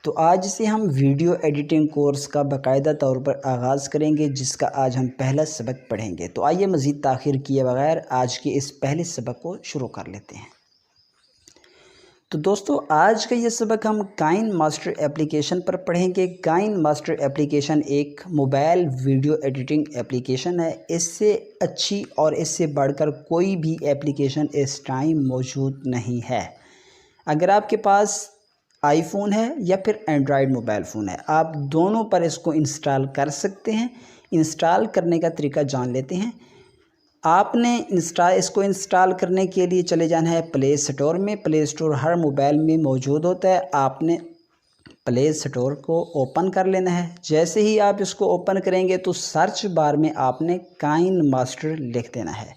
तो आज से हम वीडियो एडिटिंग कोर्स का बाकायदा तौर पर आगाज़ करेंगे, जिसका आज हम पहला सबक पढ़ेंगे। तो आइए मज़ीद ताख़ीर किए बगैर आज के इस पहले सबक को शुरू कर लेते हैं। तो दोस्तों, आज का ये सबक हम काइनमास्टर एप्लीकेशन पर पढ़ेंगे। काइनमास्टर एप्लीकेशन एक मोबाइल वीडियो एडिटिंग एप्लीकेशन है। इससे अच्छी और इससे बढ़कर कोई भी एप्लीकेशन इस टाइम मौजूद नहीं है। अगर आपके पास आईफोन है या फिर एंड्रॉयड मोबाइल फ़ोन है, आप दोनों पर इसको इंस्टॉल कर सकते हैं। इंस्टॉल करने का तरीका जान लेते हैं। आपने इसको इंस्टॉल करने के लिए चले जाना है प्ले स्टोर में। प्ले स्टोर हर मोबाइल में मौजूद होता है। आपने प्ले स्टोर को ओपन कर लेना है। जैसे ही आप इसको ओपन करेंगे तो सर्च बार में आपने काइनमास्टर लिख देना है।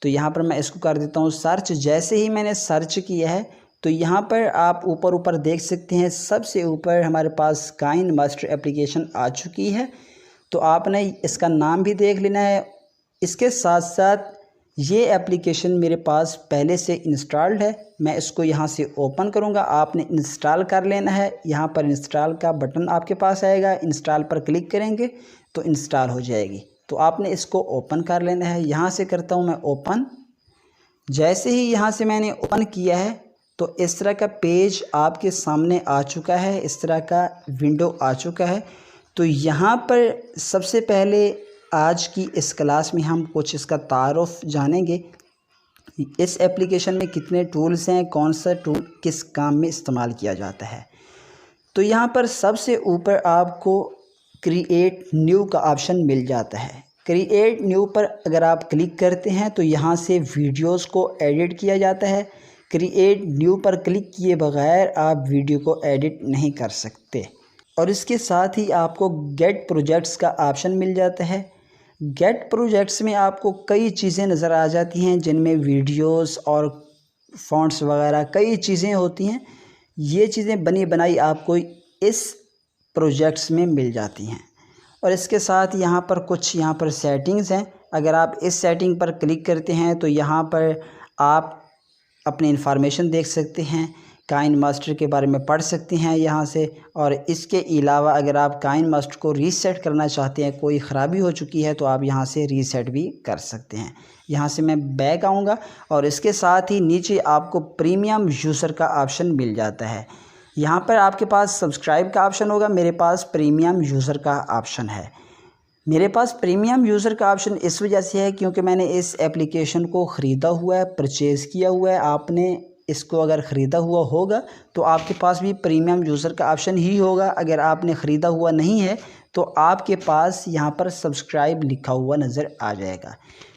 तो यहाँ पर मैं इसको कर देता हूँ सर्च। जैसे ही मैंने सर्च किया है तो यहाँ पर आप ऊपर देख सकते हैं, सबसे ऊपर हमारे पास काइनमास्टर एप्लीकेशन आ चुकी है। तो आपने इसका नाम भी देख लेना है। इसके साथ साथ ये एप्लीकेशन मेरे पास पहले से इंस्टॉल्ड है। मैं इसको यहाँ से ओपन करूँगा। आपने इंस्टॉल कर लेना है। यहाँ पर इंस्टॉल का बटन आपके पास आएगा। इंस्टॉल पर क्लिक करेंगे तो इंस्टॉल हो जाएगी। तो आपने इसको ओपन कर लेना है। यहाँ से करता हूँ मैं ओपन। जैसे ही यहाँ से मैंने ओपन किया है तो इस तरह का पेज आपके सामने आ चुका है। इस तरह का विंडो आ चुका है। तो यहाँ पर सबसे पहले आज की इस क्लास में हम कुछ इसका तारुफ जानेंगे। इस एप्लीकेशन में कितने टूल्स हैं, कौन सा टूल किस काम में इस्तेमाल किया जाता है। तो यहाँ पर सबसे ऊपर आपको क्रिएट न्यू का ऑप्शन मिल जाता है। क्रिएट न्यू पर अगर आप क्लिक करते हैं तो यहाँ से वीडियोस को एडिट किया जाता है। क्रिएट न्यू पर क्लिक किए बगैर आप वीडियो को एडिट नहीं कर सकते। और इसके साथ ही आपको गेट प्रोजेक्ट्स का ऑप्शन मिल जाता है। गेट प्रोजेक्ट्स में आपको कई चीज़ें नज़र आ जाती हैं, जिनमें वीडियोस और फ़ॉन्ट्स वगैरह कई चीज़ें होती हैं। ये चीज़ें बनी बनाई आपको इस प्रोजेक्ट्स में मिल जाती हैं। और इसके साथ यहाँ पर सेटिंग्स हैं। अगर आप इस सेटिंग पर क्लिक करते हैं तो यहाँ पर आप अपनी इंफॉर्मेशन देख सकते हैं, काइनमास्टर के बारे में पढ़ सकते हैं यहाँ से। और इसके अलावा अगर आप काइनमास्टर को रीसेट करना चाहते हैं, कोई ख़राबी हो चुकी है, तो आप यहाँ से रीसेट भी कर सकते हैं। यहाँ से मैं बैक आऊँगा और इसके साथ ही नीचे आपको प्रीमियम यूज़र का ऑप्शन मिल जाता है। यहाँ पर आपके पास सब्सक्राइब का ऑप्शन होगा, मेरे पास प्रीमियम यूज़र का ऑप्शन है। मेरे पास प्रीमियम यूज़र का ऑप्शन इस वजह से है क्योंकि मैंने इस एप्लीकेशन को ख़रीदा हुआ है, परचेज़ किया हुआ है। आपने इसको अगर ख़रीदा हुआ होगा तो आपके पास भी प्रीमियम यूज़र का ऑप्शन ही होगा। अगर आपने ख़रीदा हुआ नहीं है तो आपके पास यहाँ पर सब्सक्राइब लिखा हुआ नज़र आ जाएगा।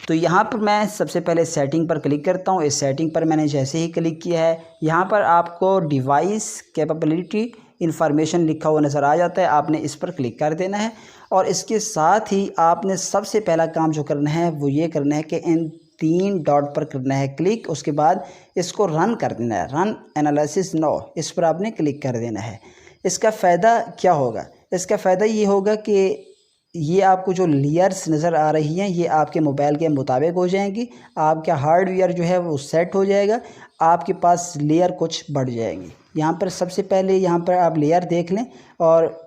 तो यहाँ पर मैं सबसे पहले सेटिंग पर क्लिक करता हूँ। इस सेटिंग पर मैंने जैसे ही क्लिक किया है, यहाँ पर आपको डिवाइस कैपेबिलिटी इंफॉर्मेशन लिखा हुआ नज़र आ जाता है। आपने इस पर क्लिक कर देना है। और इसके साथ ही आपने सबसे पहला काम जो करना है वो ये करना है कि इन 3 डॉट पर करना है क्लिक। उसके बाद इसको रन कर देना है, रन एनालिसिस नाउ, इस पर आपने क्लिक कर देना है। इसका फ़ायदा क्या होगा? इसका फ़ायदा ये होगा कि ये आपको जो लेयर्स नज़र आ रही हैं ये आपके मोबाइल के मुताबिक हो जाएंगी। आपका हार्डवेयर जो है वो सेट हो जाएगा, आपके पास लेयर कुछ बढ़ जाएंगी। यहाँ पर सबसे पहले यहाँ पर आप लेयर देख लें और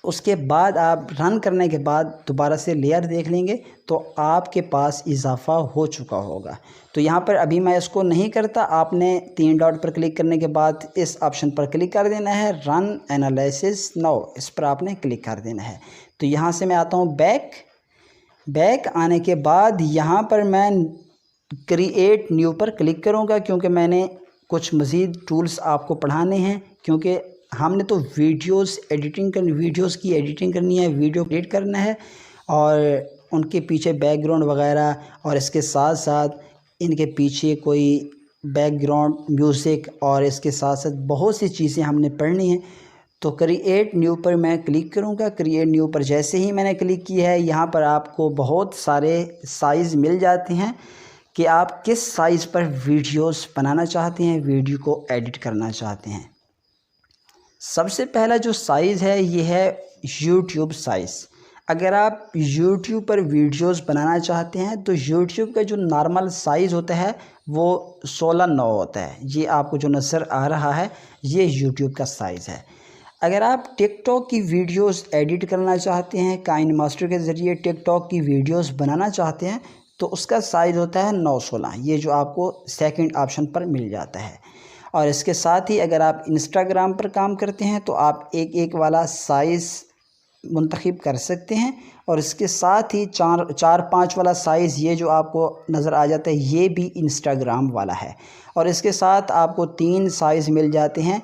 उसके बाद आप रन करने के बाद दोबारा से लेयर देख लेंगे तो आपके पास इजाफ़ा हो चुका होगा। तो यहाँ पर अभी मैं इसको नहीं करता। आपने 3 डॉट पर क्लिक करने के बाद इस ऑप्शन पर क्लिक कर देना है, रन एनालिसिस नाउ, इस पर आपने क्लिक कर देना है। तो यहाँ से मैं आता हूँ बैक आने के बाद यहाँ पर मैं क्रिएट न्यू पर क्लिक करूँगा क्योंकि मैंने कुछ मज़ीद टूल्स आपको पढ़ाने हैं। क्योंकि हमने तो वीडियोस की एडिटिंग करनी है, वीडियो एडिट करना है और उनके पीछे बैकग्राउंड वगैरह, और इसके साथ साथ इनके पीछे कोई बैकग्राउंड म्यूज़िक, और इसके साथ साथ बहुत सी चीज़ें हमने पढ़नी हैं। तो क्रिएट न्यू पर मैं क्लिक करूँगा। क्रिएट न्यू पर जैसे ही मैंने क्लिक किया है, यहाँ पर आपको बहुत सारे साइज़ मिल जाते हैं कि आप किस साइज़ पर वीडियोस बनाना चाहते हैं, वीडियो को एडिट करना चाहते हैं। सबसे पहला जो साइज़ है ये है यूट्यूब साइज़। अगर आप यूट्यूब पर वीडियोस बनाना चाहते हैं तो यूट्यूब का जो नॉर्मल साइज़ होता है वो 16:9 होता है। ये आपको जो नज़र आ रहा है ये यूट्यूब का साइज़ है। अगर आप टिकटॉक की वीडियोस एडिट करना चाहते हैं, काइनमास्टर के ज़रिए टिकटॉक की वीडियोस बनाना चाहते हैं, तो उसका साइज़ होता है 916, ये जो आपको सेकंड ऑप्शन पर मिल जाता है। और इसके साथ ही अगर आप इंस्टाग्राम पर काम करते हैं तो आप एक एक वाला साइज़ मुंतखब कर सकते हैं। और इसके साथ ही 4-5 वाला साइज़ ये जो आपको नज़र आ जाता है ये भी इंस्टाग्राम वाला है। और इसके साथ आपको 3 साइज़ मिल जाते हैं,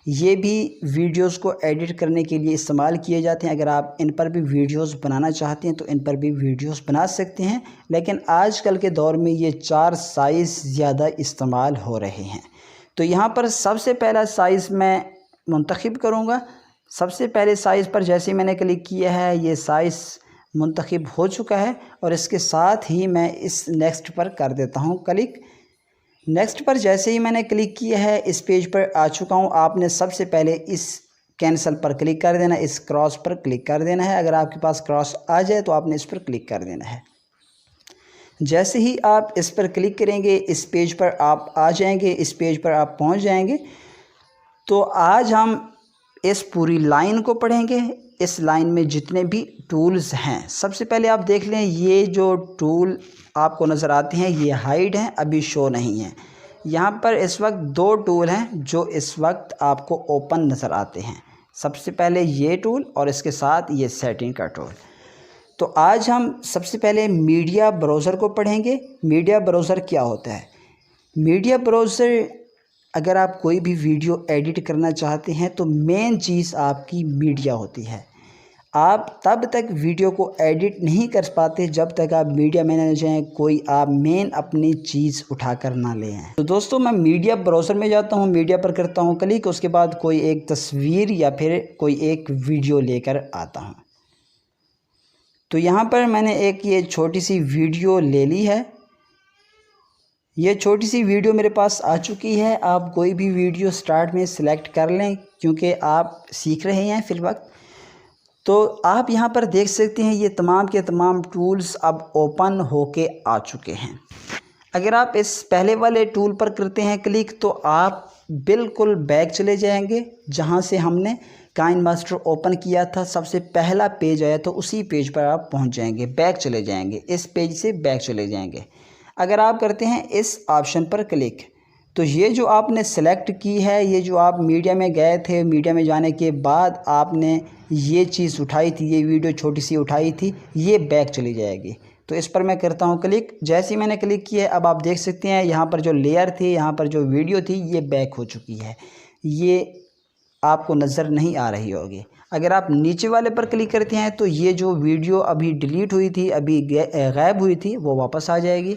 ये भी वीडियोस को एडिट करने के लिए इस्तेमाल किए जाते हैं। अगर आप इन पर भी वीडियोस बनाना चाहते हैं तो इन पर भी वीडियोस बना सकते हैं, लेकिन आजकल के दौर में ये 4 साइज़ ज़्यादा इस्तेमाल हो रहे हैं। तो यहाँ पर सबसे पहला साइज़ मैं मुंतखब करूँगा। सबसे पहले साइज़ पर जैसे ही मैंने क्लिक किया है ये साइज़ मुंतखब हो चुका है। और इसके साथ ही मैं इस नेक्स्ट पर कर देता हूँ क्लिक। नेक्स्ट पर जैसे ही मैंने क्लिक किया है इस पेज पर आ चुका हूँ। आपने सबसे पहले इस कैंसिल पर क्लिक कर देना, इस क्रॉस पर क्लिक कर देना है। अगर आपके पास क्रॉस आ जाए तो आपने इस पर क्लिक कर देना है। जैसे ही आप इस पर क्लिक करेंगे इस पेज पर आप आ जाएंगे, इस पेज पर आप पहुंच जाएंगे। तो आज हम इस पूरी लाइन को पढ़ेंगे। इस लाइन में जितने भी टूल्स हैं, सबसे पहले आप देख लें ये जो टूल आपको नज़र आते हैं ये हाइड हैं, अभी शो नहीं है। यहाँ पर इस वक्त 2 टूल हैं जो इस वक्त आपको ओपन नज़र आते हैं। सबसे पहले ये टूल और इसके साथ ये सेटिंग का टूल। तो आज हम सबसे पहले मीडिया ब्राउज़र को पढ़ेंगे। मीडिया ब्राउज़र क्या होता है? मीडिया ब्राउज़र, अगर आप कोई भी वीडियो एडिट करना चाहते हैं तो मेन चीज़ आपकी मीडिया होती है। आप तब तक वीडियो को एडिट नहीं कर पाते जब तक आप मीडिया में न जाएं, कोई आप मेन अपनी चीज़ उठाकर ना ले आएं। तो दोस्तों मैं मीडिया ब्राउज़र में जाता हूं, मीडिया पर करता हूं क्लिक, उसके बाद कोई एक तस्वीर या फिर कोई एक वीडियो लेकर आता हूं। तो यहाँ पर मैंने एक ये छोटी सी वीडियो ले ली है। ये छोटी सी वीडियो मेरे पास आ चुकी है। आप कोई भी वीडियो स्टार्ट में सिलेक्ट कर लें क्योंकि आप सीख रहे हैं फिल वक्त। तो आप यहाँ पर देख सकते हैं ये तमाम के तमाम टूल्स अब ओपन होके आ चुके हैं। अगर आप इस पहले वाले टूल पर करते हैं क्लिक तो आप बिल्कुल बैक चले जाएंगे जहाँ से हमने काइनमास्टर ओपन किया था। सबसे पहला पेज आया तो उसी पेज पर आप पहुँच जाएंगे, बैक चले जाएंगे, इस पेज से बैक चले जाएंगे। अगर आप करते हैं इस ऑप्शन पर क्लिक तो ये जो आपने सेलेक्ट की है, ये जो आप मीडिया में गए थे, मीडिया में जाने के बाद आपने ये चीज़ उठाई थी, ये वीडियो छोटी सी उठाई थी, ये बैक चली जाएगी। तो इस पर मैं करता हूँ क्लिक। जैसे ही मैंने क्लिक किया अब आप देख सकते हैं यहाँ पर जो लेयर थी, यहाँ पर जो वीडियो थी ये बैक हो चुकी है। ये आपको नज़र नहीं आ रही होगी। अगर आप नीचे वाले पर क्लिक करते हैं तो ये जो वीडियो अभी डिलीट हुई थी, अभी गायब हुई थी, वो वापस आ जाएगी।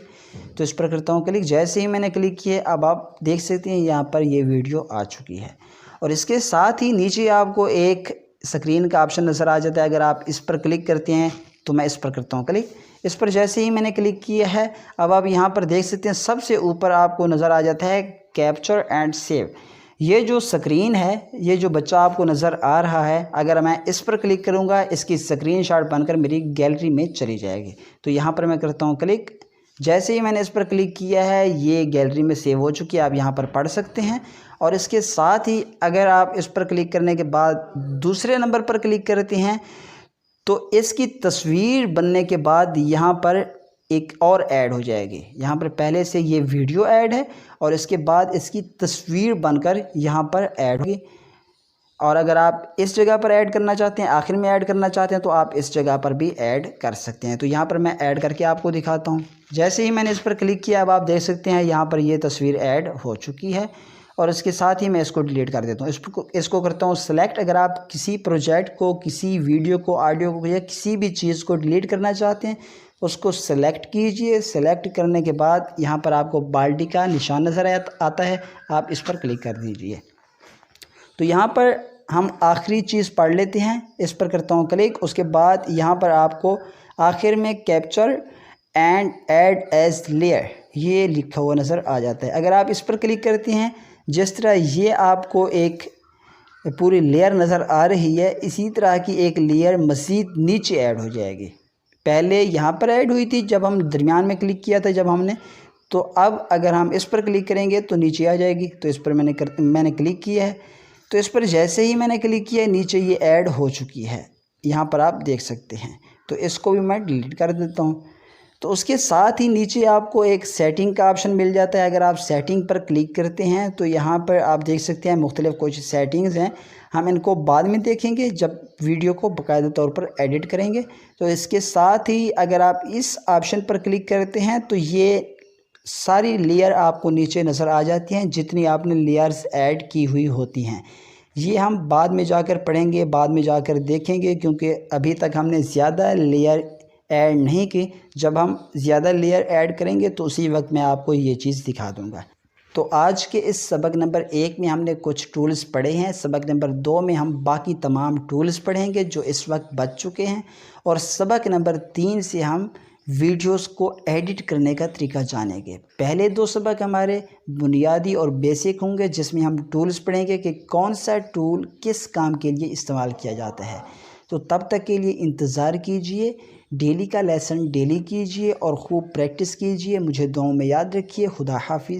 तो इस पर करता हूँ क्लिक। जैसे ही मैंने क्लिक किया अब आप देख सकते हैं यहाँ पर ये वीडियो आ चुकी है। और इसके साथ ही नीचे आपको एक स्क्रीन का ऑप्शन नज़र आ जाता है। अगर आप इस पर क्लिक करते हैं तो मैं इस पर करता हूँ क्लिक। इस पर जैसे ही मैंने क्लिक किया है अब आप यहाँ पर देख सकते हैं सबसे ऊपर आपको नज़र आ जाता है कैप्चर एंड सेव। ये जो स्क्रीन है, ये जो बच्चा आपको नज़र आ रहा है, अगर मैं इस पर क्लिक करूँगा इसकी स्क्रीनशॉट बनकर मेरी गैलरी में चली जाएगी। तो यहाँ पर मैं करता हूँ क्लिक। जैसे ही मैंने इस पर क्लिक किया है ये गैलरी में सेव हो चुकी है, आप यहाँ पर पढ़ सकते हैं। और इसके साथ ही अगर आप इस पर क्लिक करने के बाद दूसरे नंबर पर क्लिक करते हैं तो इसकी तस्वीर बनने के बाद यहाँ पर एक और ऐड हो जाएगी। यहाँ पर पहले से ये वीडियो ऐड है और इसके बाद इसकी तस्वीर बनकर यहाँ पर ऐड होगी। और अगर आप इस जगह पर ऐड करना चाहते हैं, आखिर में ऐड करना चाहते हैं तो आप इस जगह पर भी ऐड कर सकते हैं। तो यहाँ पर मैं ऐड करके आपको दिखाता हूँ। जैसे ही मैंने इस पर क्लिक किया अब आप देख सकते हैं यहाँ पर ये तस्वीर ऐड हो चुकी है। और इसके साथ ही मैं इसको डिलीट कर देता हूँ। इसको करता हूँ सेलेक्ट। अगर आप किसी प्रोजेक्ट को, किसी वीडियो को, ऑडियो को या किसी भी चीज़ को डिलीट करना चाहते हैं उसको सेलेक्ट कीजिए। सेलेक्ट करने के बाद यहाँ पर आपको बाल्टी का निशान नज़र आता है, आप इस पर क्लिक कर दीजिए। तो यहाँ पर हम आखिरी चीज़ पढ़ लेते हैं। इस पर करता हूँ क्लिक। उसके बाद यहाँ पर आपको आखिर में capture and add edge layer ये लिखा हुआ नज़र आ जाता है। अगर आप इस पर क्लिक करते हैं जिस तरह ये आपको एक पूरी लेयर नज़र आ रही है, इसी तरह की एक लेयर मज़ीद नीचे ऐड हो जाएगी। पहले यहाँ पर ऐड हुई थी जब हम दरमियान में क्लिक किया था जब हमने, तो अब अगर हम इस पर क्लिक करेंगे तो नीचे आ जाएगी। तो इस पर मैंने क्लिक किया है। तो इस पर जैसे ही मैंने क्लिक किया नीचे ये ऐड हो चुकी है, यहाँ पर आप देख सकते हैं। तो इसको भी मैं डिलीट कर देता हूँ। तो उसके साथ ही नीचे आपको एक सेटिंग का ऑप्शन मिल जाता है। अगर आप सेटिंग पर क्लिक करते हैं तो यहाँ पर आप देख सकते हैं मुख्तलिफ़ कुछ सेटिंग्स हैं। हम इनको बाद में देखेंगे जब वीडियो को बाकायदा तौर पर एडिट करेंगे। तो इसके साथ ही अगर आप इस ऑप्शन पर क्लिक करते हैं तो ये सारी लेयर आपको नीचे नज़र आ जाती हैं जितनी आपने लेयर्स ऐड की हुई होती हैं। ये हम बाद में जाकर पढ़ेंगे, बाद में जाकर देखेंगे, क्योंकि अभी तक हमने ज़्यादा लेयर ऐड नहीं की। जब हम ज़्यादा लेयर ऐड करेंगे तो उसी वक्त मैं आपको ये चीज़ दिखा दूँगा। तो आज के इस सबक नंबर 1 में हमने कुछ टूल्स पढ़े हैं। सबक नंबर 2 में हम बाकी तमाम टूल्स पढ़ेंगे जो इस वक्त बच चुके हैं, और सबक नंबर 3 से हम वीडियोस को एडिट करने का तरीका जानेंगे। पहले 2 सबक हमारे बुनियादी और बेसिक होंगे जिसमें हम टूल्स पढ़ेंगे कि कौन सा टूल किस काम के लिए इस्तेमाल किया जाता है। तो तब तक के लिए इंतज़ार कीजिए। डेली का लेसन डेली कीजिए और ख़ूब प्रैक्टिस कीजिए। मुझे दुआओं में याद रखिए। खुदा हाफिज़।